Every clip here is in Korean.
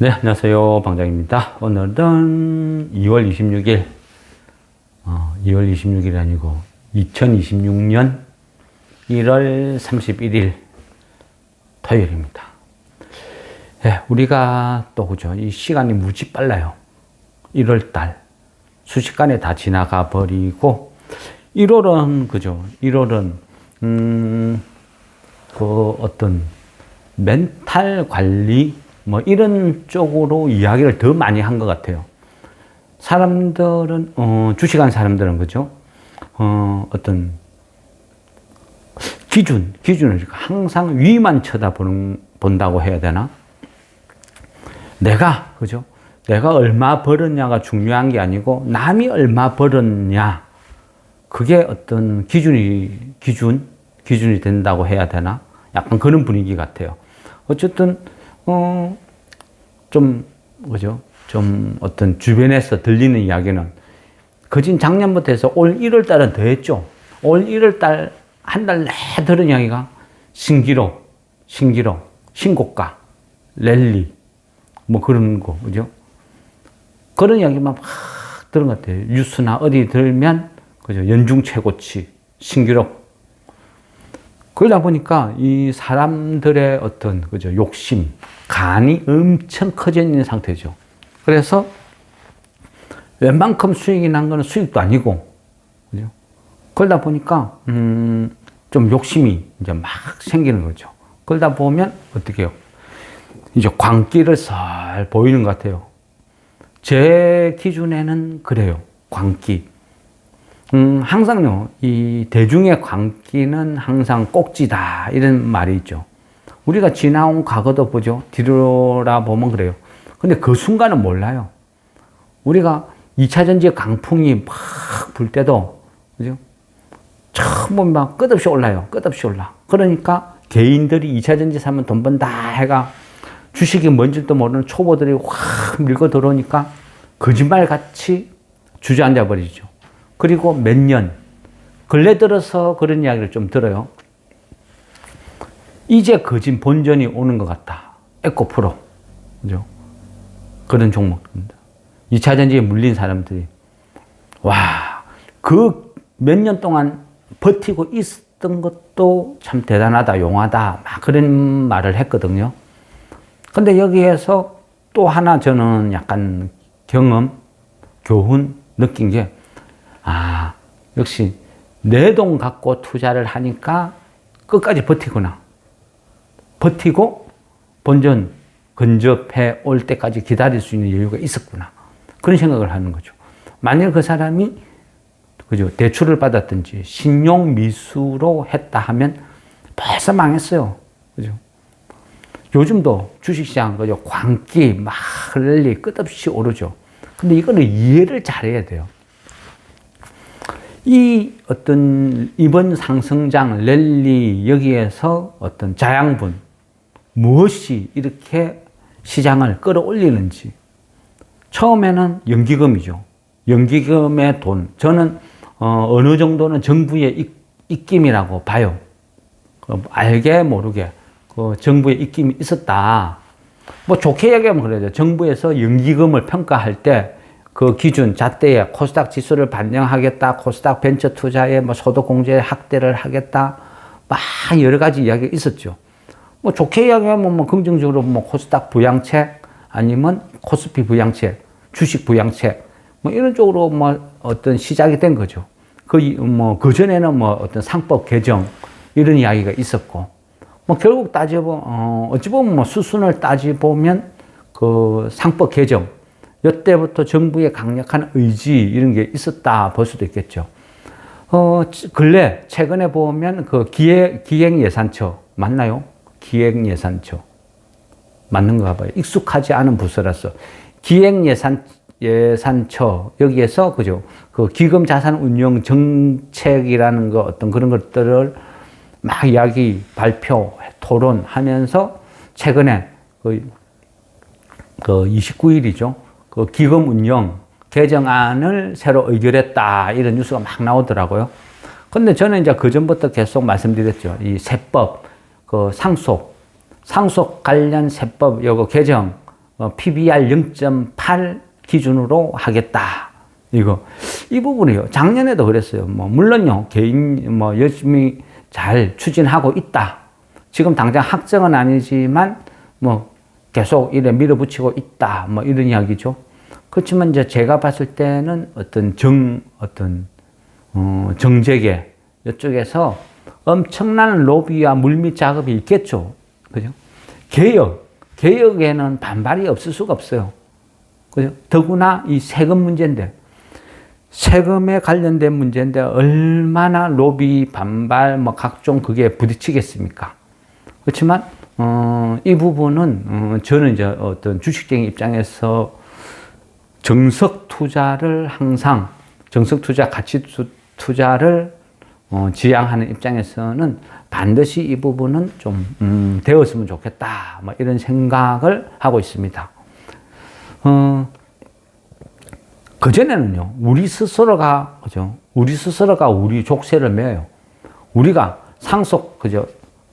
네, 안녕하세요. 방장입니다. 오늘은 2월 26일, 2월 26일이 아니고 2026년 1월 31일 토요일입니다. 네, 우리가 또 그죠. 이 시간이 무지 빨라요. 1월달. 순식간에 다 지나가 버리고, 1월은 그죠. 1월은, 그 어떤 멘탈 관리, 뭐 이런 쪽으로 이야기를 더 많이 한 것 같아요. 사람들은 주식하는 사람들은 그죠? 어떤 기준을 항상 위만 본다고 해야 되나? 그죠? 내가 얼마 벌었냐가 중요한 게 아니고 남이 얼마 벌었냐, 그게 어떤 기준이 된다고 해야 되나? 약간 그런 분위기 같아요. 어쨌든 그죠? 좀 어떤 주변에서 들리는 이야기는, 거진 작년부터 해서 올 1월 달은 더 했죠. 올 1월 달, 한 달 내 들은 이야기가 신기록, 신고가, 랠리, 뭐 그런 거, 그죠? 그런 이야기만 막 들은 것 같아요. 뉴스나 어디 들면, 그죠? 연중 최고치, 신기록. 그러다 보니까 이 사람들의 어떤, 그죠? 욕심, 간이 엄청 커져 있는 상태죠. 그래서 웬만큼 수익이 난 거는 수익도 아니고, 그죠? 그러다 보니까, 좀 욕심이 이제 막 생기는 거죠. 그러다 보면 어떻게 해요? 이제 광기를 살 보이는 것 같아요. 제 기준에는 그래요. 광기. 항상요, 이 대중의 광기는 항상 꼭지다, 이런 말이 있죠. 우리가 지나온 과거도 보죠. 뒤돌아보면 그래요. 근데 그 순간은 몰라요. 우리가 2차 전지 강풍이 막 불 때도, 그죠? 처음 보면 막 끝없이 올라요. 끝없이 올라. 그러니까 개인들이 2차 전지 사면 돈 번다 해가 주식이 뭔지도 모르는 초보들이 확 밀고 들어오니까 거짓말같이 주저앉아 버리죠. 그리고 몇 년, 근래 들어서 그런 이야기를 좀 들어요. 이제 거진 본전이 오는 것 같다. 에코프로. 그죠? 그런 종목입니다. 2차 전지에 물린 사람들이, 와, 그 몇 년 동안 버티고 있었던 것도 참 대단하다, 용하다, 막 그런 말을 했거든요. 근데 여기에서 또 하나 저는 약간 교훈 느낀 게, 역시 내 돈 갖고 투자를 하니까 끝까지 버티고 본전 근접해 올 때까지 기다릴 수 있는 여유가 있었구나. 그런 생각을 하는 거죠. 만일 그 사람이, 그죠, 대출을 받았든지 신용 미수로 했다 하면 벌써 망했어요. 그죠? 요즘도 주식시장, 그죠, 광기 막 랠리 끝없이 오르죠. 근데 이거는 이해를 잘해야 돼요. 이 어떤 이번 상승장 랠리, 여기에서 어떤 자양분, 무엇이 이렇게 시장을 끌어올리는지. 처음에는 연기금이죠. 연기금의 돈. 저는 어느 정도는 정부의 입김이라고 봐요. 알게 모르게 정부의 입김이 있었다. 뭐 좋게 얘기하면 그래요. 정부에서 연기금을 평가할 때 그 기준, 잣대에 코스닥 지수를 반영하겠다, 코스닥 벤처 투자에 뭐 소득 공제 확대를 하겠다, 막 여러 가지 이야기가 있었죠. 뭐 좋게 이야기하면 뭐 긍정적으로 뭐 코스닥 부양책, 아니면 코스피 부양책, 주식 부양책, 뭐 이런 쪽으로 뭐 어떤 시작이 된 거죠. 그 전에는 뭐 어떤 상법 개정, 이런 이야기가 있었고, 뭐 결국 어찌 보면 뭐 수순을 따져보면 그 상법 개정, 이때부터 정부의 강력한 의지, 이런 게 있었다 볼 수도 있겠죠. 최근에 보면 그 기획예산처, 맞나요? 기획예산처. 맞는가 봐요. 익숙하지 않은 부서라서. 기획예산처, 여기에서, 그죠? 그 기금자산운용 정책이라는 거, 어떤 그런 것들을 막 발표, 토론하면서 최근에 그 29일이죠. 그 기금 운영 개정안을 새로 의결했다, 이런 뉴스가 막 나오더라고요. 근데 저는 이제 그전부터 계속 말씀드렸죠. 이 세법, 그 상속 관련 세법 요거 개정, PBR 0.8 기준으로 하겠다. 이 부분이요. 작년에도 그랬어요. 물론요, 개인 열심히 잘 추진하고 있다. 지금 당장 확정은 아니지만, 계속 이래 밀어붙이고 있다. 이런 이야기죠. 그렇지만 이제 제가 봤을 때는 정재계 이쪽에서 엄청난 로비와 물밑 작업이 있겠죠. 그죠? 개혁에는 반발이 없을 수가 없어요. 그죠? 더구나 이 세금 문제인데, 세금에 관련된 문제인데, 얼마나 로비, 반발, 각종 그게 부딪히겠습니까? 그렇지만, 이 부분은, 저는 이제 주식쟁이 입장에서 정석 투자를 항상, 정석 투자, 가치 투자를 지향하는 입장에서는 반드시 이 부분은 좀 되었으면 좋겠다. 이런 생각을 하고 있습니다. 그전에는요, 우리 스스로가 우리 족쇄를 매요. 우리가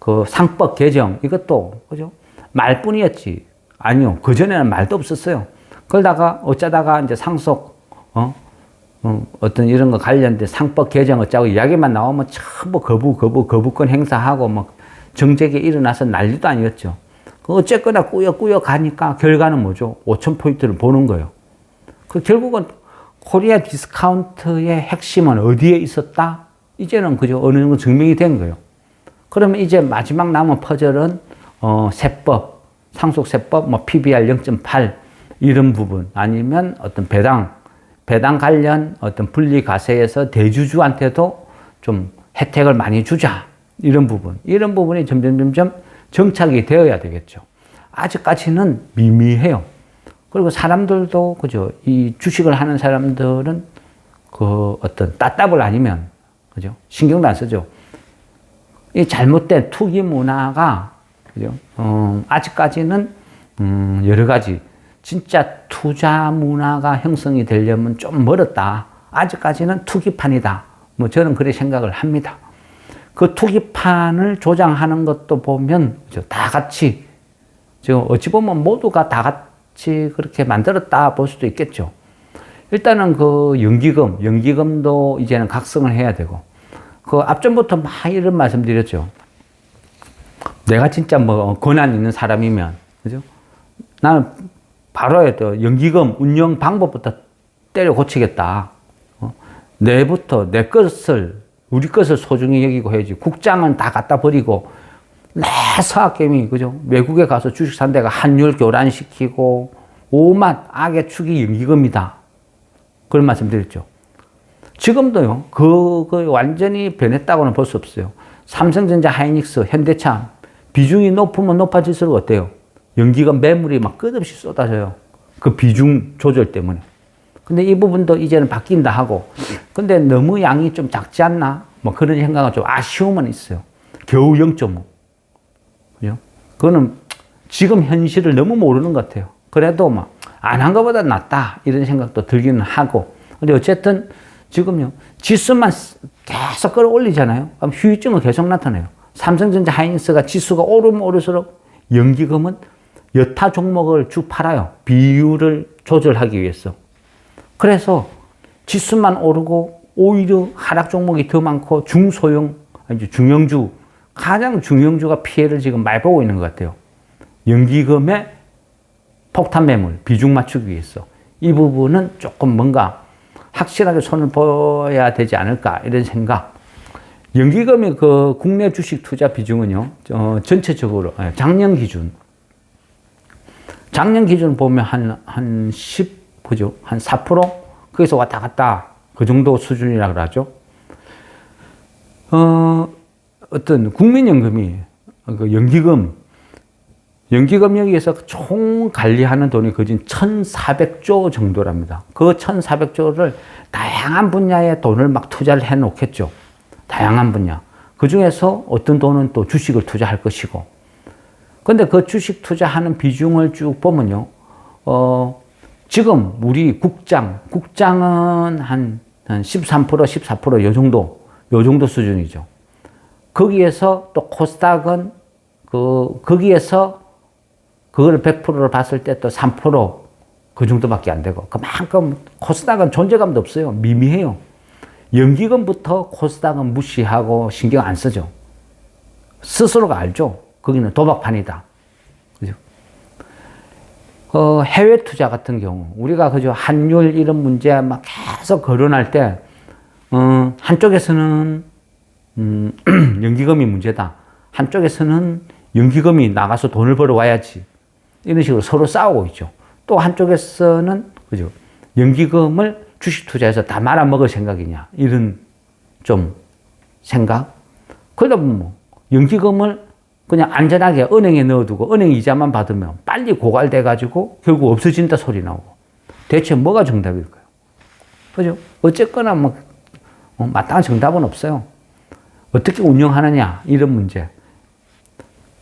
그 상법 개정, 이것도, 그죠? 말뿐이었지. 아니요. 그전에는 말도 없었어요. 그러다가 어쩌다가 이제 어떤 이런 거 관련된 상법 개정 어쩌고 이야기만 나오면 전부 거부권 행사하고 정책이 일어나서 난리도 아니었죠. 어쨌거나 꾸역꾸역 가니까 결과는 뭐죠? 5,000포인트를 보는 거예요. 결국은 코리아 디스카운트의 핵심은 어디에 있었다? 이제는 그죠? 어느 정도 증명이 된 거예요. 그러면 이제 마지막 남은 퍼즐은, 세법, 상속세법, PBR 0.8 이런 부분 아니면 어떤 배당 관련 어떤 분리과세에서 대주주한테도 좀 혜택을 많이 주자. 이런 부분이 점점 정착이 되어야 되겠죠. 아직까지는 미미해요. 그리고 사람들도, 그죠. 이 주식을 하는 사람들은 어떤 따따블 아니면, 그죠. 신경도 안 쓰죠. 이 잘못된 투기 문화가, 그죠. 아직까지는, 여러 가지, 진짜 투자 문화가 형성이 되려면 좀 멀었다. 아직까지는 투기판이다. 저는 그렇게 생각을 합니다. 그 투기판을 조장하는 것도 보면, 다 같이, 어찌 보면 모두가 다 같이 그렇게 만들었다 볼 수도 있겠죠. 일단은 연기금도 이제는 각성을 해야 되고, 앞전부터 막 이런 말씀 드렸죠. 내가 진짜 권한 있는 사람이면, 그죠? 나는 바로 연기금 운영 방법부터 때려 고치겠다. 내부터 우리 것을 소중히 여기고 해야지. 국장은 다 갖다 버리고, 내 서학개미, 그죠? 외국에 가서 주식 산 데가 환율 교란시키고, 오만 악의 축이 연기금이다. 그런 말씀 드렸죠. 지금도요, 완전히 변했다고는 볼 수 없어요. 삼성전자, 하이닉스, 현대차, 비중이 높으면 높아질수록 어때요? 연기금 매물이 끝없이 쏟아져요. 그 비중 조절 때문에. 근데 이 부분도 이제는 바뀐다 하고, 근데 너무 양이 좀 작지 않나? 그런 생각은 좀 아쉬움은 있어요. 겨우 0.5. 그죠? 그거는 지금 현실을 너무 모르는 것 같아요. 그래도 안 한 것보다 낫다. 이런 생각도 들기는 하고. 근데 어쨌든 지금요, 지수만 계속 끌어올리잖아요. 그럼 휴유증은 계속 나타나요. 삼성전자, 하이닉스가 지수가 오르면 오를수록 연기금은 여타 종목을 쭉 팔아요. 비율을 조절하기 위해서. 그래서 지수만 오르고 오히려 하락 종목이 더 많고 중형주, 가장 중형주가 피해를 지금 많이 보고 있는 것 같아요. 연기금의 폭탄 매물, 비중 맞추기 위해서. 이 부분은 조금 뭔가 확실하게 손을 보여야 되지 않을까, 이런 생각. 연기금의 국내 주식 투자 비중은요, 전체적으로, 작년 기준 보면 한 10, 그죠? 한 4%? 거기서 왔다 갔다, 그 정도 수준이라고 하죠. 어떤 국민연금이, 연기금 여기에서 총 관리하는 돈이 거진 1,400조 정도랍니다. 그 1,400조를 다양한 분야에 돈을 투자를 해 놓겠죠. 다양한 분야. 그 중에서 어떤 돈은 또 주식을 투자할 것이고. 근데 그 주식 투자하는 비중을 쭉 보면요. 지금 우리 국장은 한 13%, 14% 요 정도 수준이죠. 거기에서 또 코스닥은 거기에서 그걸 100%를 봤을 때 또 3%그 정도밖에 안 되고 그만큼 코스닥은 존재감도 없어요. 미미해요. 연기금부터 코스닥은 무시하고 신경 안 쓰죠. 스스로가 알죠. 거기는 도박판이다. 그죠? 해외 투자 같은 경우 우리가 그죠 환율 이런 문제 막 계속 거론할 때 한쪽에서는 연기금이 문제다. 한쪽에서는 연기금이 나가서 돈을 벌어 와야지. 이런 식으로 서로 싸우고 있죠. 또 한쪽에서는 그죠 연기금을 주식 투자해서 다 말아먹을 생각이냐 이런 좀 생각. 그러다 보면 뭐 연기금을 그냥 안전하게 은행에 넣어두고 은행 이자만 받으면 빨리 고갈돼 가지고 결국 없어진다 소리 나오고 대체 뭐가 정답일까요? 그죠? 어쨌거나 뭐 마땅한 정답은 없어요. 어떻게 운영하느냐 이런 문제.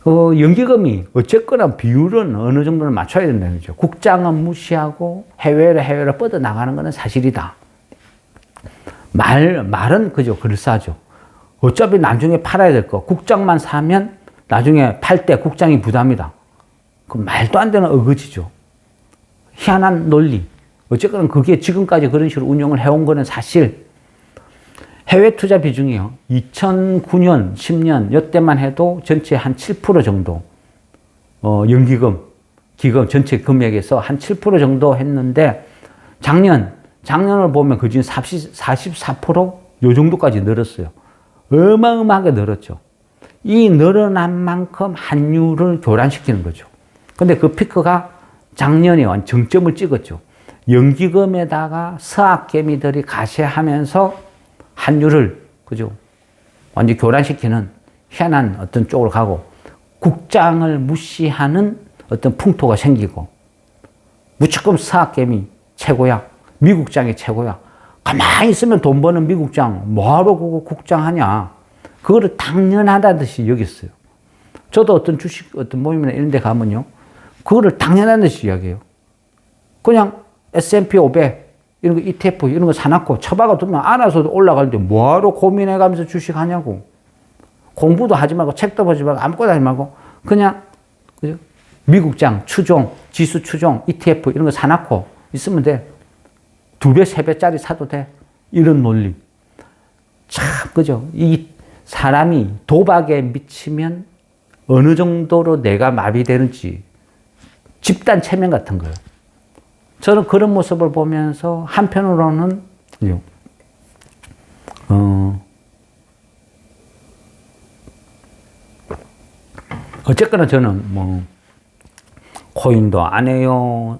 연기금이 어쨌거나 비율은 어느 정도는 맞춰야 된다는 거죠. 국장은 무시하고 해외로 뻗어나가는 것은 사실이다. 말은 그죠 그럴싸하죠. 어차피 나중에 팔아야 될 거 국장만 사면 나중에 팔 때 국장이 부담이다. 그 말도 안 되는 어거지죠. 희한한 논리. 어쨌거나 그게 지금까지 그런 식으로 운영을 해온 거는 사실. 해외 투자 비중이요. 2009년, 10년 이때만 해도 전체 한 7% 정도 연기금, 기금 전체 금액에서 한 7% 정도 했는데 작년을 보면 그중 44%요 정도까지 늘었어요. 어마어마하게 늘었죠. 이 늘어난 만큼 환율을 교란시키는 거죠. 근데 그 피크가 작년에 정점을 찍었죠. 연기금에다가 서학개미들이 가세하면서 환율을 그죠 완전 교란시키는 희한한 어떤 쪽으로 가고 국장을 무시하는 어떤 풍토가 생기고 무조건 서학개미 최고야. 미국장이 최고야. 가만히 있으면 돈 버는 미국장 뭐하러 그거 국장하냐. 그거를 당연하다듯이 여겼어요. 저도 어떤 주식 어떤 모임이나 이런 데 가면요. 그거를 당연하다듯이 이야기해요. 그냥 S&P 500 이런 거 ETF 이런 거 사놨고 처박아 두면 알아서도 올라가는데 뭐하러 고민해가면서 주식하냐고. 공부도 하지 말고 책도 보지 말고 아무것도 하지 말고 그냥 그죠? 미국장, 추종, 지수 추종, ETF 이런 거 사놨고 있으면 돼. 2배, 3배짜리 사도 돼. 이런 논리. 참 그죠? 이 사람이 도박에 미치면 어느 정도로 내가 마비되는지 집단 체면 같은 거예요. 저는 그런 모습을 보면서 한편으로는 어쨌거나 저는 뭐 코인도 안 해요.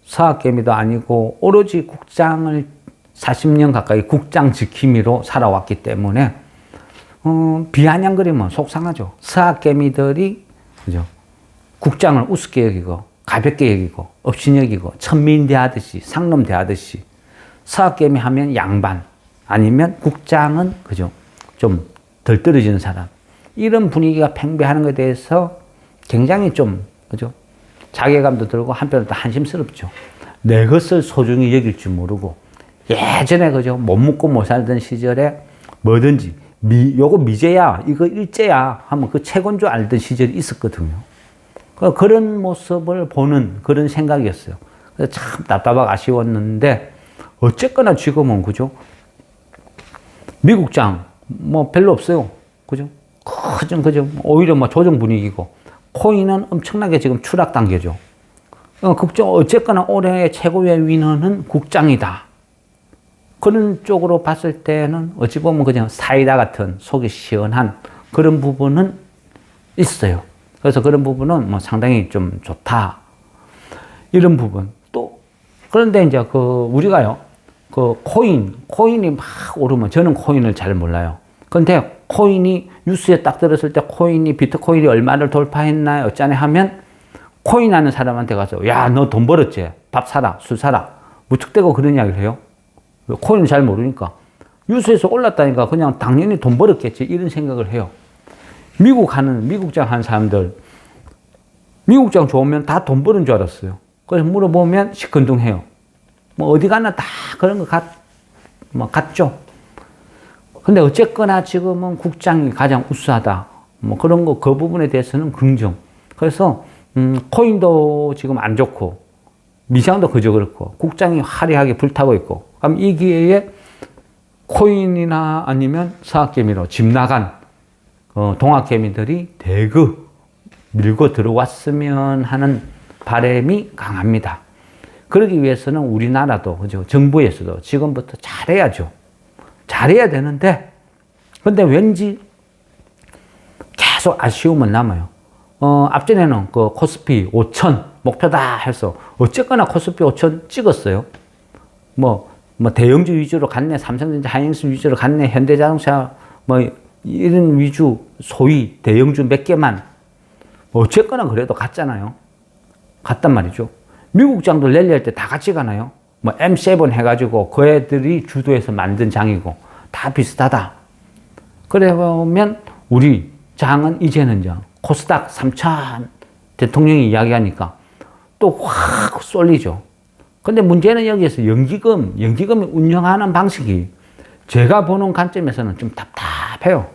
서학개미도 아니고 오로지 국장을 40년 가까이 국장 지킴이로 살아왔기 때문에 비아냥거리면 속상하죠. 서학개미들이 그죠? 국장을 우습게 여기고 가볍게 여기고 업신여기고 천민대하듯이 상놈대하듯이 서학개미 하면 양반 아니면 국장은 그죠? 좀 덜 떨어지는 사람. 이런 분위기가 팽배하는 것에 대해서 굉장히 좀 그죠? 자괴감도 들고 한편으로 또 한심스럽죠. 내 것을 소중히 여길 줄 모르고 예전에 그죠? 못 먹고 못 살던 시절에 뭐든지 요거 미제야 이거 일제야 하면 그 최고인 줄 알던 시절이 있었거든요. 그런 모습을 보는 그런 생각이었어요. 그래서 참 답답하고 아쉬웠는데 어쨌거나 지금은 그죠? 미국장 뭐 별로 없어요. 그죠? 그죠? 오히려 뭐 조정 분위기고 코인은 엄청나게 지금 추락 단계죠. 어쨌거나 올해의 최고의 위너는 국장이다. 그런 쪽으로 봤을 때는 어찌 보면 그냥 사이다 같은 속이 시원한 그런 부분은 있어요. 그래서 그런 부분은 뭐 상당히 좀 좋다. 이런 부분. 또, 그런데 이제 우리가요, 코인이 막 오르면 저는 코인을 잘 몰라요. 근데 코인이 뉴스에 딱 들었을 때 코인이 비트코인이 얼마를 돌파했나 어쩌네 하면 코인 하는 사람한테 가서 야, 너 돈 벌었지? 밥 사라, 술 사라. 무턱대고 그런 이야기를 해요. 코인을 잘 모르니까. 뉴스에서 올랐다니까 그냥 당연히 돈 벌었겠지. 이런 생각을 해요. 미국장 하는 사람들, 미국장 좋으면 다 돈 버는 줄 알았어요. 그래서 물어보면 시큰둥해요. 뭐 어디 가나 다 그런 거 같죠. 근데 어쨌거나 지금은 국장이 가장 우수하다. 뭐 그런 거, 그 부분에 대해서는 긍정. 그래서 코인도 지금 안 좋고, 미장도 그저 그렇고, 국장이 화려하게 불타고 있고, 그럼 이 기회에 코인이나 아니면 서학개미로 집 나간 동학개미들이 대거 밀고 들어왔으면 하는 바람이 강합니다. 그러기 위해서는 우리나라도, 그죠? 정부에서도 지금부터 잘해야죠. 잘해야 되는데, 근데 왠지 계속 아쉬움은 남아요. 앞전에는 그 코스피 5천 목표다 해서 어쨌거나 코스피 5천 찍었어요. 뭐 대형주 위주로 갔네, 삼성전자, 하이닉스 위주로 갔네, 현대자동차 이런 위주 소위 대형주 몇 개만 어쨌거나 그래도 갔잖아요. 갔단 말이죠. 미국 장도 랠리할 때 다 같이 가나요? M7 해가지고 그 애들이 주도해서 만든 장이고 다 비슷하다. 그래 보면 우리 장은 이제는 코스닥 3천 대통령이 이야기하니까 또 확 쏠리죠. 근데 문제는 여기에서 연기금이 운영하는 방식이 제가 보는 관점에서는 좀 답답해요.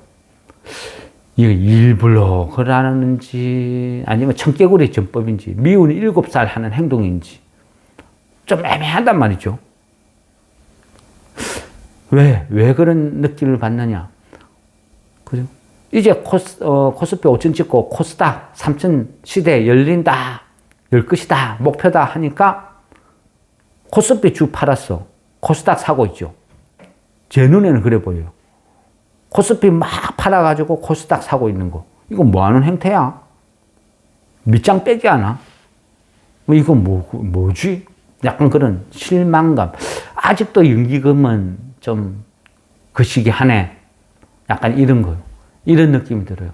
이거 일부러 그러는지 아니면 청개구리 전법인지 미운 7살 하는 행동인지 좀 애매하단 말이죠. 왜 그런 느낌을 받느냐. 그죠? 이제 코스피 5천 찍고 코스닥 3천 시대 열린다, 열 것이다, 목표다 하니까 코스피 주 팔았어. 코스닥 사고 있죠. 제 눈에는 그래 보여요. 코스피 막 팔아가지고 코스닥 사고 있는 거. 이거 뭐 하는 행태야? 밑장 빼기 하나? 이거 뭐지? 약간 그런 실망감. 아직도 연기금은 좀 거시기 하네. 약간 이런 거요. 이런 느낌이 들어요.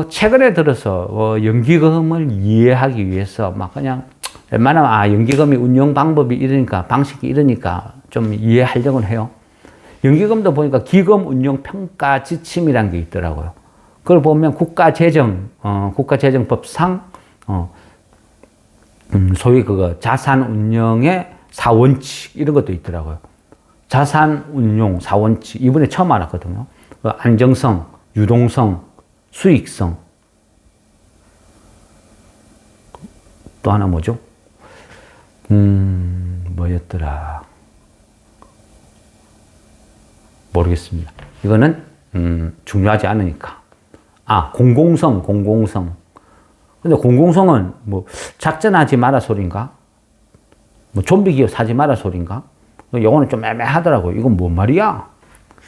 최근에 들어서 연기금을 이해하기 위해서 막 그냥 웬만하면 연기금이 운영 방법이 이러니까 방식이 이러니까 좀 이해하려고 해요. 연기금도 보니까 기금 운용 평가 지침이라는 게 있더라고요. 그걸 보면 국가재정법상 소위 그거 자산 운영의 4원칙 이런 것도 있더라고요. 자산 운용 4원칙 이번에 처음 알았거든요. 안정성, 유동성, 수익성. 또 하나 뭐죠? 뭐였더라? 모르겠습니다. 이거는 중요하지 않으니까. 공공성. 근데 공공성은 작전하지 마라 소린가? 좀비 기업 사지 마라 소린가? 요거는 좀 애매하더라고요. 이건 뭔 말이야?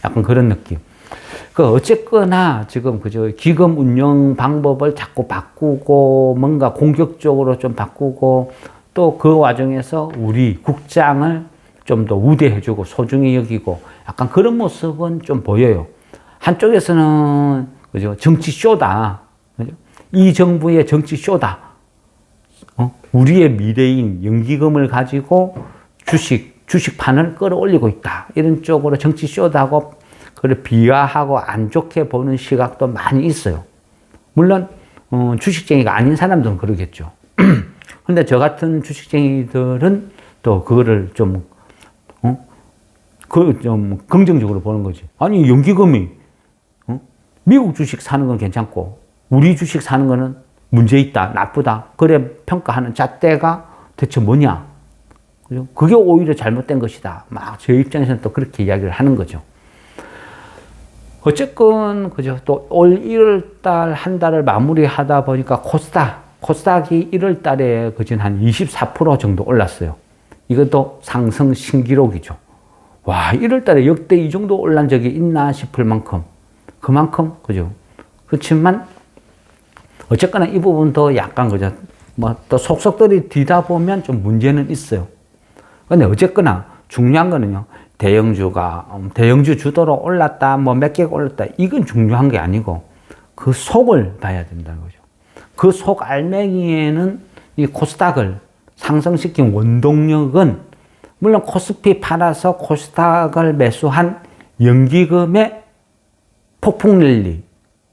약간 그런 느낌. 어쨌거나 지금 그저 기금 운영 방법을 자꾸 바꾸고 뭔가 공격적으로 좀 바꾸고 또 그 과정에서 우리 국장을 좀 더 우대해주고 소중히 여기고 약간 그런 모습은 좀 보여요. 한쪽에서는 그죠 정치 쇼다. 그죠? 이 정부의 정치 쇼다. 우리의 미래인 연기금을 가지고 주식판을 끌어올리고 있다. 이런 쪽으로 정치 쇼다고 그걸 비하하고 안 좋게 보는 시각도 많이 있어요. 물론 주식쟁이가 아닌 사람들은 그러겠죠. 근데 저 같은 주식쟁이들은 또 그거를 좀 긍정적으로 보는 거지. 아니, 연기금이, 미국 주식 사는 건 괜찮고, 우리 주식 사는 거는 문제 있다, 나쁘다. 그래 평가하는 잣대가 대체 뭐냐. 그죠? 그게 오히려 잘못된 것이다. 막 제 입장에서는 또 그렇게 이야기를 하는 거죠. 어쨌건, 그죠. 또 올 1월 달, 한 달을 마무리하다 보니까 코스닥이 1월 달에 그진 한 24% 정도 올랐어요. 이것도 상승 신기록이죠. 와, 1월 달에 역대 이 정도 올란 적이 있나 싶을 만큼, 그죠. 그렇지만, 어쨌거나 이 부분도 약간, 그죠. 또 속속들이 뒤다 보면 좀 문제는 있어요. 근데 어쨌거나 중요한 거는요, 대형주 주도로 올랐다, 몇 개가 올랐다, 이건 중요한 게 아니고, 그 속을 봐야 된다는 거죠. 그 속 알맹이에는 이 코스닥을 상승시킨 원동력은 물론 코스피 팔아서 코스닥을 매수한 연기금의 폭풍 랠리,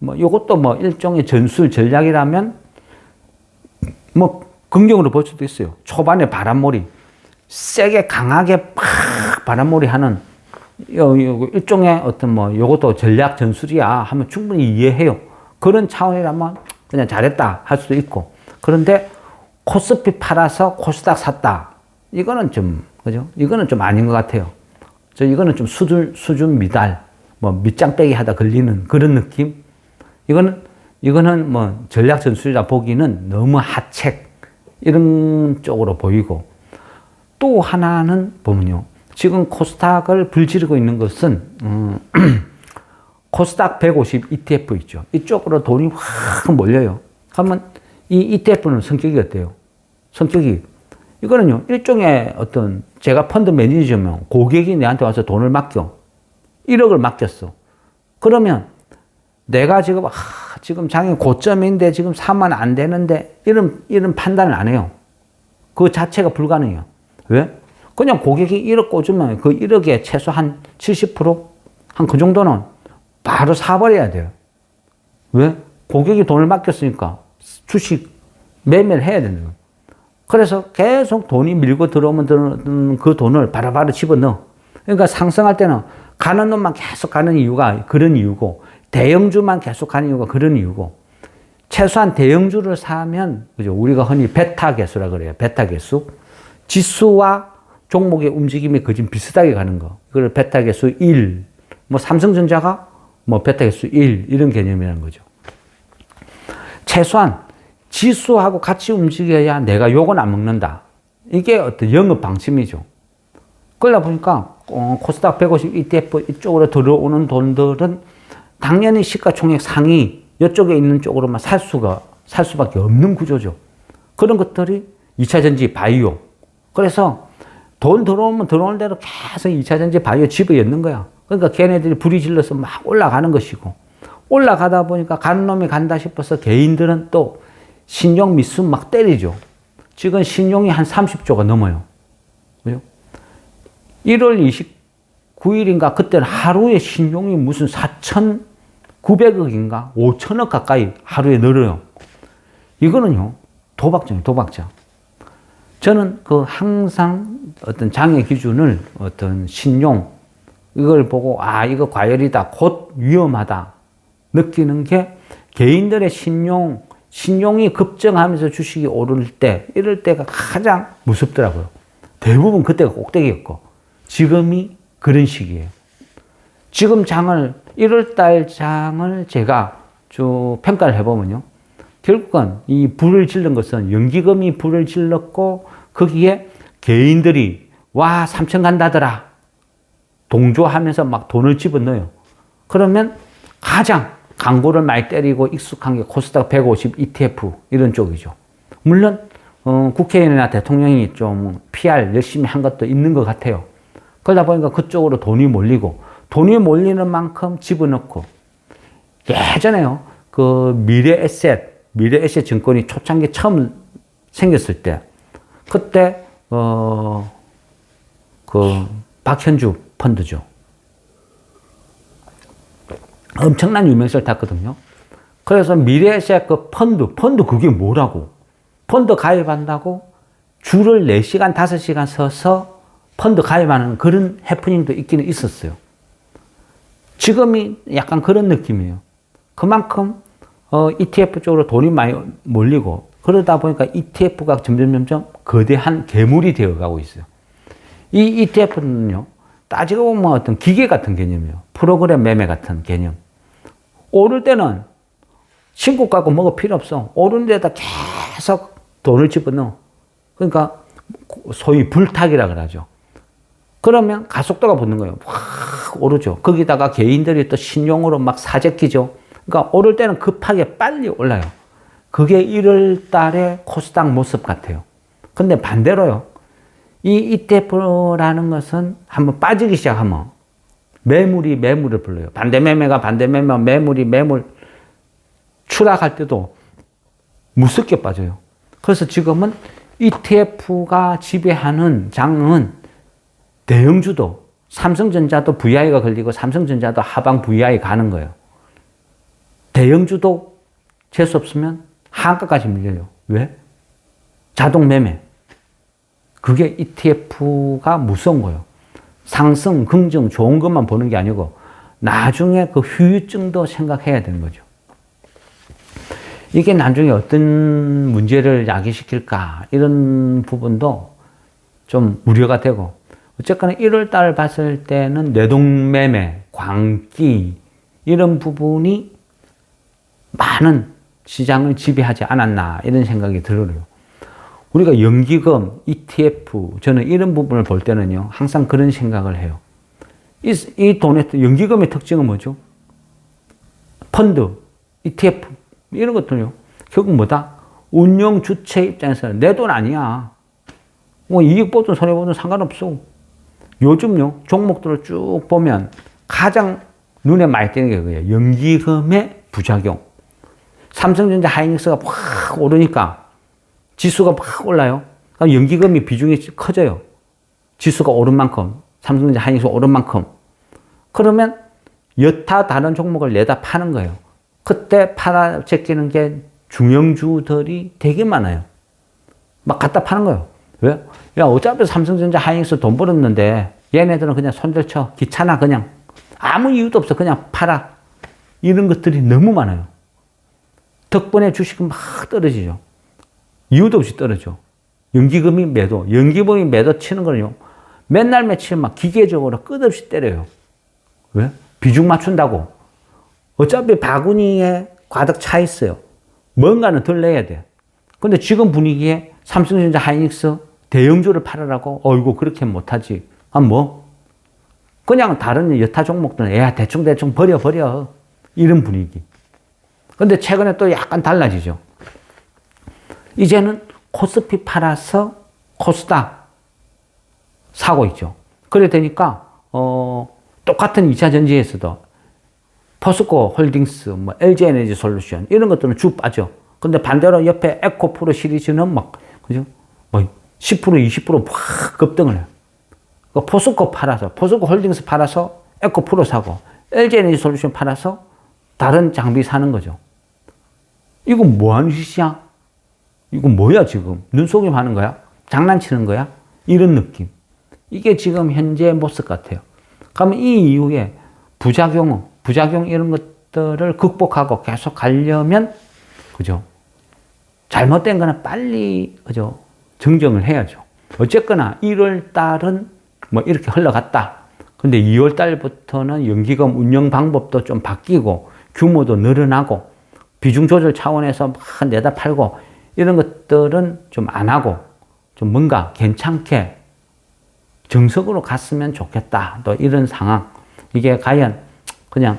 요것도 일종의 전술 전략이라면 긍정으로 볼 수도 있어요. 초반에 바람몰이 세게 강하게 팍 바람몰이 하는 일종의 어떤 요것도 전략 전술이야 하면 충분히 이해해요. 그런 차원이라면 그냥 잘했다 할 수도 있고. 그런데 코스피 팔아서 코스닥 샀다. 이거는 좀, 그죠? 이거는 좀 아닌 것 같아요. 이거는 좀 수준 미달, 뭐 밑장 빼기 하다 걸리는 그런 느낌? 이거는 뭐 전략 전술이라 보기는 너무 하책, 이런 쪽으로 보이고. 또 하나는 보면요. 지금 코스닥을 불지르고 있는 것은, 코스닥 150 ETF 있죠. 이쪽으로 돈이 확 몰려요. 그러면 이 ETF는 성격이 어때요? 성격이, 이거는요, 일종의 어떤, 제가 펀드 매니저면 고객이 내한테 와서 돈을 맡겨. 1억을 맡겼어. 그러면 내가 지금 장이 고점인데 지금 사면 안 되는데, 이런 판단을 안 해요. 그 자체가 불가능해요. 왜? 그냥 고객이 1억 꽂으면 그 1억에 최소 한 70%? 한 그 정도는 바로 사버려야 돼요. 왜? 고객이 돈을 맡겼으니까 주식 매매를 해야 되는 거예요. 그래서 계속 돈이 밀고 들어오면 그 돈을 바로바로 집어넣어. 그러니까 상승할 때는 가는 놈만 계속 가는 이유가 그런 이유고, 대형주만 계속 가는 이유가 그런 이유고, 최소한 대형주를 사면, 그죠? 우리가 흔히 베타 개수라 그래요. 베타 개수. 지수와 종목의 움직임이 거진 비슷하게 가는 거. 그걸 베타 개수 1. 뭐 삼성전자가 뭐 베타 개수 1. 이런 개념이라는 거죠. 최소한 지수하고 같이 움직여야 내가 욕은 안 먹는다. 이게 어떤 영업 방침이죠. 그러다 보니까 코스닥 150 ETF 이쪽으로 들어오는 돈들은 당연히 시가총액 상위 이쪽에 있는 쪽으로만 살 수밖에 없는 구조죠. 그런 것들이 2차전지 바이오. 그래서 돈 들어오면 들어오는 대로 계속 2차전지 바이오 집어넣는 거야. 그러니까 걔네들이 불이 질러서 막 올라가는 것이고, 올라가다 보니까 가는 놈이 간다 싶어서 개인들은 또 신용 미수 막 때리죠. 지금 신용이 한 30조가 넘어요. 그죠? 1월 29일인가 그때는 하루에 신용이 무슨 4,900억인가 5천억 가까이 하루에 늘어요. 이거는요, 도박장이에요, 도박장. 저는 항상 어떤 장의 기준을 어떤 신용, 이걸 보고, 이거 과열이다, 곧 위험하다 느끼는 게 개인들의 신용이 급증하면서 주식이 오를 때, 이럴 때가 가장 무섭더라고요. 대부분 그때가 꼭대기였고, 지금이 그런 시기예요. 지금 1월달 장을 제가 쭉 평가를 해보면요. 결국은 이 불을 질른 것은 연기금이 불을 질렀고, 거기에 개인들이 3천 간다더라 동조하면서 막 돈을 집어넣어요. 그러면 가장 광고를 많이 때리고 익숙한 게 코스닥 150 ETF 이런 쪽이죠. 물론 국회의원이나 대통령이 좀 PR 열심히 한 것도 있는 것 같아요. 그러다 보니까 그쪽으로 돈이 몰리고, 돈이 몰리는 만큼 집어넣고, 예전에요, 미래에셋 증권이 초창기 처음 생겼을 때, 그때 박현주 펀드죠. 엄청난 유명세를 탔거든요. 그래서 미래에셋 펀드 그게 뭐라고? 펀드 가입한다고 줄을 4시간, 5시간 서서 펀드 가입하는 그런 해프닝도 있기는 있었어요. 지금이 약간 그런 느낌이에요. 그만큼 ETF 쪽으로 돈이 많이 몰리고, 그러다 보니까 ETF가 점점 거대한 괴물이 되어가고 있어요. 이 ETF는요, 따지고 보면 어떤 기계 같은 개념이에요. 프로그램 매매 같은 개념. 오를 때는 신고 갖고 뭐가 필요 없어. 오른 데다 계속 돈을 집어넣어. 그러니까 소위 불타기라 그러죠. 그러면 가속도가 붙는 거예요. 확 오르죠. 거기다가 개인들이 또 신용으로 막 사재끼죠. 그러니까 오를 때는 급하게 빨리 올라요. 그게 1월 달에 코스닥 모습 같아요. 근데 반대로요. 이 ETF라는 것은 한번 빠지기 시작하면 매물이 매물을 불러요. 반대매매가 매물이 매물 추락할 때도 무섭게 빠져요. 그래서 지금은 ETF가 지배하는 장은 대형주도, 삼성전자도 VI가 걸리고 삼성전자도 하방 VI 가는 거예요. 대형주도 재수 없으면 한가까지 밀려요. 왜? 자동 매매. 그게 ETF가 무서운 거예요. 상승, 긍정, 좋은 것만 보는 게 아니고 나중에 그 후유증도 생각해야 되는 거죠. 이게 나중에 어떤 문제를 야기시킬까 이런 부분도 좀 우려가 되고, 어쨌거나 1월 달 봤을 때는 뇌동매매, 광기 이런 부분이 많은 시장을 지배하지 않았나 이런 생각이 들어요. 우리가 연기금, ETF, 저는 이런 부분을 볼 때는요, 항상 그런 생각을 해요. 이 돈의, 연기금의 특징은 뭐죠? 펀드, ETF, 이런 것들요. 결국 뭐다? 운영 주체 입장에서는 내 돈 아니야. 뭐 이익 보든 손해 보든 상관없어. 요즘요, 종목들을 쭉 보면 가장 눈에 많이 띄는 게 그거예요. 연기금의 부작용. 삼성전자 하이닉스가 확 오르니까 지수가 확 올라요. 그럼 연기금이 비중이 커져요. 지수가 오른 만큼, 삼성전자 하이닉스가 오른 만큼. 그러면 여타 다른 종목을 내다 파는 거예요. 그때 팔아 제끼는 게 중형주들이 되게 많아요. 막 갖다 파는 거예요. 왜? 야, 어차피 삼성전자 하이닉스 돈 벌었는데 얘네들은 그냥 손절쳐. 귀찮아, 그냥. 아무 이유도 없어. 그냥 팔아. 이런 것들이 너무 많아요. 덕분에 주식은 막 떨어지죠. 이유도 없이 떨어져. 연기금이 매도. 연기금이 매도 치는 거는요, 맨날 며칠 막 기계적으로 끝없이 때려요. 왜? 비중 맞춘다고. 어차피 바구니에 가득 차 있어요. 뭔가는 덜 내야 돼. 근데 지금 분위기에 삼성전자 하이닉스 대형주를 팔으라고? 어이구, 그렇게 못하지. 아, 뭐? 그냥 다른 여타 종목들은, 야, 대충 버려. 이런 분위기. 근데 최근에 또 약간 달라지죠. 이제는 코스피 팔아서 코스닥 사고 있죠. 그래 되니까, 똑같은 2차 전지에서도 포스코 홀딩스, 뭐 LG 에너지 솔루션 이런 것들은 쭉 빠져. 근데 반대로 옆에 에코프로 시리즈는 막, 그죠? 뭐 10%, 20% 급등을 해요. 포스코 팔아서, 포스코 홀딩스 팔아서 에코프로 사고, LG 에너지 솔루션 팔아서 다른 장비 사는 거죠. 이거 뭐 하는 짓이야? 이거 뭐야, 지금? 눈속임 하는 거야? 장난치는 거야? 이런 느낌. 이게 지금 현재 모습 같아요. 그러면 이 이후에 부작용 이런 것들을 극복하고 계속 가려면, 그죠? 잘못된 거는 빨리, 그죠? 정정을 해야죠. 어쨌거나 1월 달은 뭐 이렇게 흘러갔다. 근데 2월 달부터는 연기금 운영 방법도 좀 바뀌고, 규모도 늘어나고, 비중 조절 차원에서 막 내다 팔고, 이런 것들은 좀 안 하고, 좀 뭔가 괜찮게 정석으로 갔으면 좋겠다. 또 이런 상황. 이게 과연 그냥,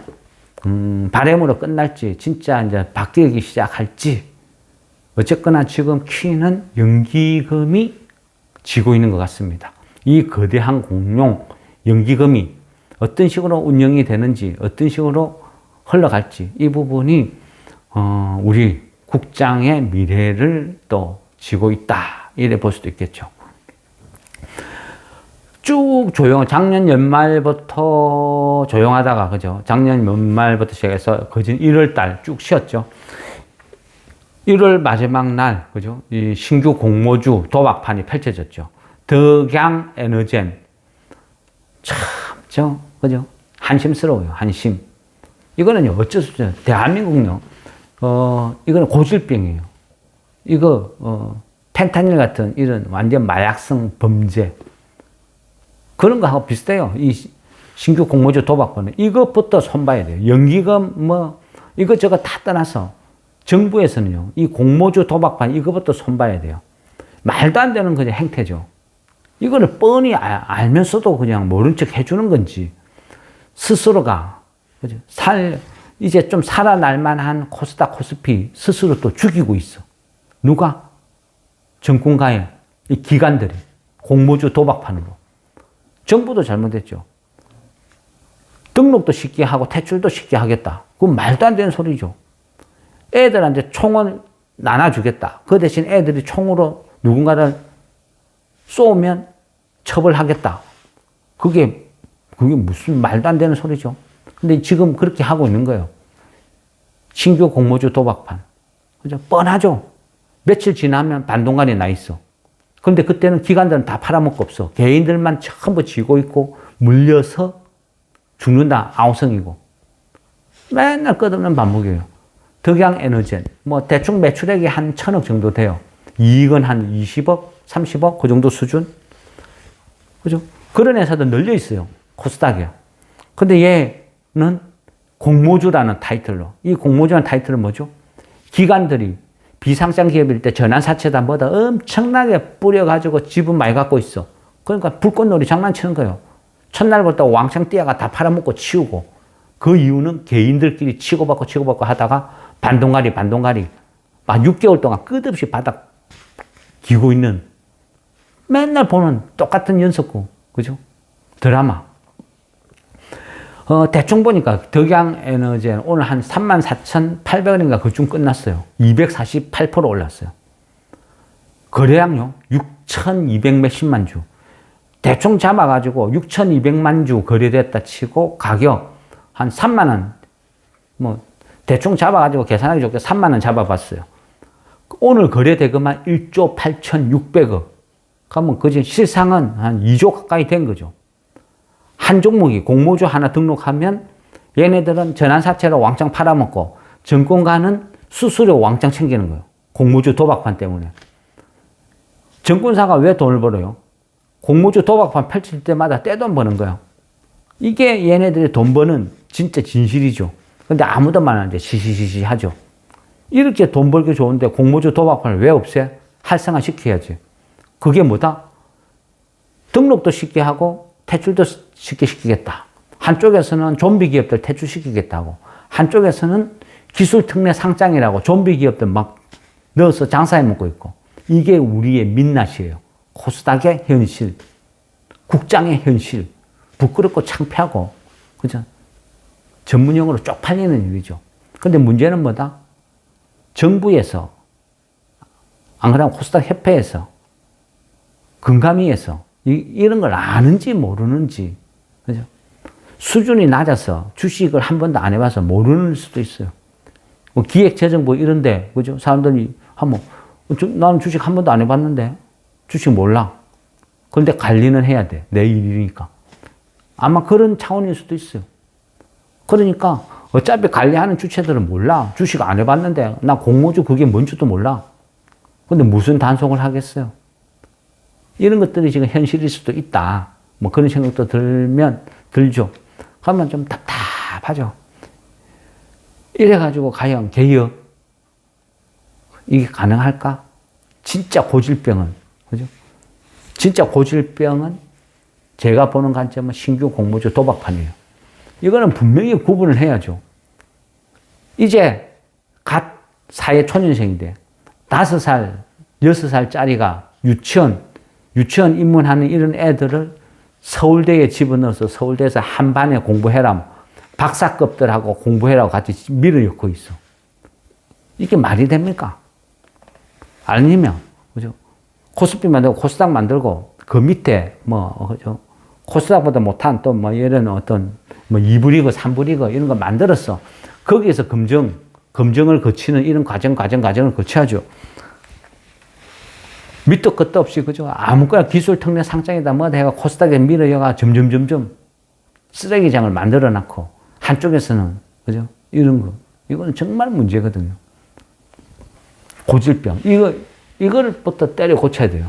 바람으로 끝날지, 진짜 이제 바뀌기 시작할지. 어쨌거나 지금 키는 연기금이 지고 있는 것 같습니다. 이 거대한 공룡, 연기금이 어떤 식으로 운영이 되는지, 어떤 식으로 흘러갈지, 이 부분이, 우리 국장의 미래를 또 지고 있다. 이래 볼 수도 있겠죠. 쭉 작년 연말부터 조용하다가, 그죠? 작년 연말부터 시작해서 거진 1월 달 쭉 쉬었죠. 1월 마지막 날, 그죠? 이 신규 공모주 도박판이 펼쳐졌죠. 덕양 에너젠. 참, 그죠? 한심스러워요, 한심. 이거는요, 어쩔 수 없어요. 대한민국요, 이거는 고질병이에요. 이거, 펜타닐 같은 이런 완전 마약성 범죄. 그런 거하고 비슷해요. 이 신규 공모주 도박권은. 이것부터 손봐야 돼요. 연기금, 뭐, 이것저것 다 떠나서 정부에서는요, 이 공모주 도박판 이것부터 손봐야 돼요. 말도 안 되는 그냥 행태죠. 이거를 뻔히 알면서도 그냥 모른 척 해주는 건지, 스스로가, 그죠? 이제 좀 살아날 만한 코스닥, 코스피 스스로 또 죽이고 있어. 누가? 정권가의 이 기관들이 공모주 도박판으로. 정부도 잘못했죠. 등록도 쉽게 하고 퇴출도 쉽게 하겠다. 그건 말도 안 되는 소리죠. 애들한테 총을 나눠주겠다. 그 대신 애들이 총으로 누군가를 쏘면 처벌하겠다. 그게 무슨 말도 안 되는 소리죠. 근데 지금 그렇게 하고 있는 거예요. 신규 공모주 도박판. 그죠? 뻔하죠? 며칠 지나면 반동간에 나 있어. 그런데 그때는 기관들은 다 팔아먹고 없어. 개인들만 전부 쥐고 있고 물려서 죽는다. 아우성이고. 맨날 끝없는 반복이에요. 덕양 에너젠, 뭐 대충 매출액이 한 1,000억 정도 돼요. 이익은 한 20억, 30억 그 정도 수준. 그죠? 그런 회사도 널려 있어요. 코스닥이요. 근데 얘는 공모주라는 타이틀로. 이 공모주라는 타이틀은 뭐죠? 기관들이 비상장 기업일 때 전환사채다 뭐다 엄청나게 뿌려가지고 지분 많이 갖고 있어. 그러니까 불꽃놀이 장난치는 거예요. 첫날부터 왕창 뛰어가 다 팔아먹고 치우고. 그 이유는 개인들끼리 치고받고 하다가 반동가리 막 6개월 동안 끝없이 바닥 기고 있는 맨날 보는 똑같은 연속구. 그죠? 드라마. 대충 보니까 덕양에너지는 오늘 한 34,800원인가 그쯤 끝났어요. 248% 올랐어요. 거래량요 6,200 몇십만 주. 대충 잡아가지고 6,200만 주 거래됐다 치고 가격 한 3만 원. 뭐 대충 잡아가지고 계산하기 좋게 3만 원 잡아봤어요. 오늘 거래 대금만 1조 8,600억. 그러면 그지 실상은 한 2조 가까이 된 거죠. 한 종목이 공모주 하나 등록하면 얘네들은 전환사채로 왕창 팔아먹고 증권가는 수수료 왕창 챙기는 거예요. 공모주 도박판 때문에. 증권사가 왜 돈을 벌어요? 공모주 도박판 펼칠 때마다 떼돈 버는 거예요. 이게 얘네들이 돈 버는 진짜 진실이죠. 근데 아무도 말 안 해. 시시시시 하죠. 이렇게 돈 벌기 좋은데 공모주 도박판을 왜 없애? 활성화 시켜야지. 그게 뭐다? 등록도 쉽게 하고 퇴출도 쉽게 시키겠다. 한쪽에서는 좀비 기업들 퇴출시키겠다고. 한쪽에서는 기술 특례 상장이라고 좀비 기업들 막 넣어서 장사해 먹고 있고. 이게 우리의 민낯이에요. 코스닥의 현실, 국장의 현실. 부끄럽고 창피하고, 그죠? 전문용어로 쪽팔리는 일이죠. 근데 문제는 뭐다? 정부에서, 안 그러면 코스닥 협회에서, 금감위에서 이런 걸 아는지 모르는지, 그죠? 수준이 낮아서 주식을 한 번도 안 해봐서 모르는 수도 있어요. 뭐 기획재정부 이런데, 그죠? 사람들이 한번, 나는 주식 한 번도 안 해봤는데, 주식 몰라. 그런데 관리는 해야 돼. 내 일이니까. 아마 그런 차원일 수도 있어요. 그러니까 어차피 관리하는 주체들은 몰라. 주식 안 해봤는데 나 공모주 그게 뭔지도 몰라. 근데 무슨 단속을 하겠어요. 이런 것들이 지금 현실일 수도 있다. 뭐 그런 생각도 들죠. 그러면 좀 답답하죠. 이래가지고 과연 개혁 이게 가능할까? 진짜 고질병은, 그죠? 진짜 고질병은 제가 보는 관점은 신규 공모주 도박판이에요. 이거는 분명히 구분을 해야죠. 이제 갓 사회 초년생인데 5살, 6살짜리가 유치원 입문하는 이런 애들을 서울대에 집어넣어서 서울대에서 한 반에 공부해라. 박사급들하고 공부해라고 같이 밀어넣고 있어. 이게 말이 됩니까? 아니면, 그죠? 코스피 만들고 코스닥 만들고 그 밑에 그죠? 코스닥보다 못한 또 이런 어떤 2부 리그, 3부 리그 이런 거 만들었어. 거기에서 검증을 거치는 이런 과정을 거쳐야죠. 밑도 끝도 없이, 그죠? 아무거나 기술 특례 상장이다 뭐다 해가 코스닥에 밀어여가 점점 쓰레기장을 만들어 놨고, 한쪽에서는, 그죠? 이런 거. 이거는 정말 문제거든요. 고질병. 이거를부터 때려 고쳐야 돼요.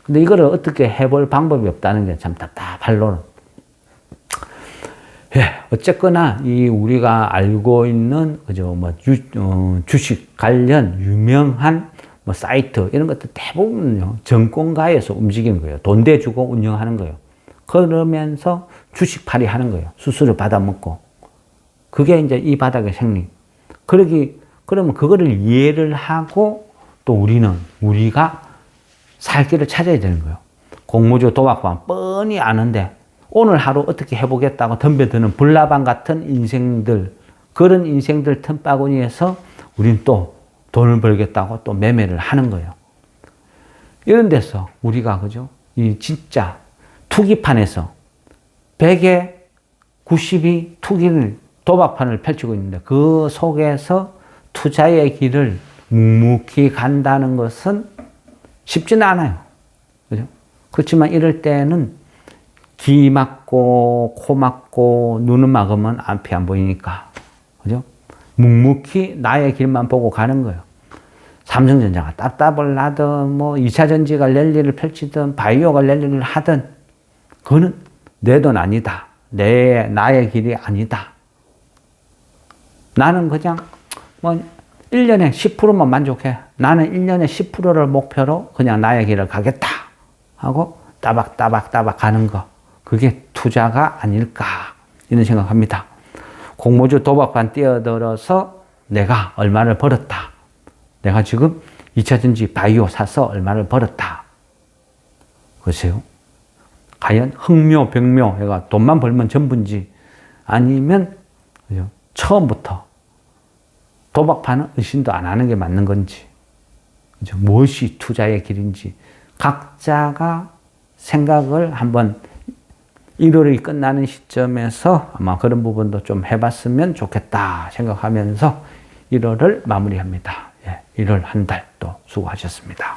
근데 이거를 어떻게 해볼 방법이 없다는 게 참 답답할 노릇. 예, 어쨌거나, 우리가 알고 있는, 그죠? 주식 관련 유명한 사이트, 이런 것들 대부분요, 정권가에서 움직이는 거예요. 돈 대주고 운영하는 거예요. 그러면서 주식팔이 하는 거예요. 수수료 받아먹고. 그게 이제 이 바닥의 생리. 그러면 그거를 이해를 하고 또 우리가 살 길을 찾아야 되는 거예요. 공모주 도박방 뻔히 아는데 오늘 하루 어떻게 해보겠다고 덤벼드는 불나방 같은 인생들, 그런 인생들 틈바구니에서 우리는 또 돈을 벌겠다고 또 매매를 하는 거예요. 이런 데서 우리가, 그죠? 이 진짜 투기판에서 100에 90이 도박판을 펼치고 있는데 그 속에서 투자의 길을 묵묵히 간다는 것은 쉽지는 않아요. 그죠? 그렇지만 이럴 때는 귀 막고 코 막고 눈을 막으면 앞이 안 보이니까, 그죠? 묵묵히 나의 길만 보고 가는 거예요. 삼성전자가 답답을 하든, 뭐, 2차전지가 랠리를 펼치든, 바이오가 랠리를 하든, 그거는 내 돈 아니다. 나의 길이 아니다. 나는 그냥, 뭐, 1년에 10%만 만족해. 나는 1년에 10%를 목표로 그냥 나의 길을 가겠다. 하고, 따박따박 가는 거. 그게 투자가 아닐까. 이런 생각합니다. 공모주 도박판 뛰어들어서 내가 얼마를 벌었다. 내가 지금 2차전지 바이오 사서 얼마를 벌었다. 그러세요? 과연 흥묘, 병묘, 얘가 돈만 벌면 전부인지 아니면 처음부터 도박판은 의심도 안 하는 게 맞는 건지, 그죠? 무엇이 투자의 길인지 각자가 생각을 한번 1월이 끝나는 시점에서 아마 그런 부분도 좀 해봤으면 좋겠다 생각하면서 1월을 마무리합니다. 1월 한 달 또 수고하셨습니다.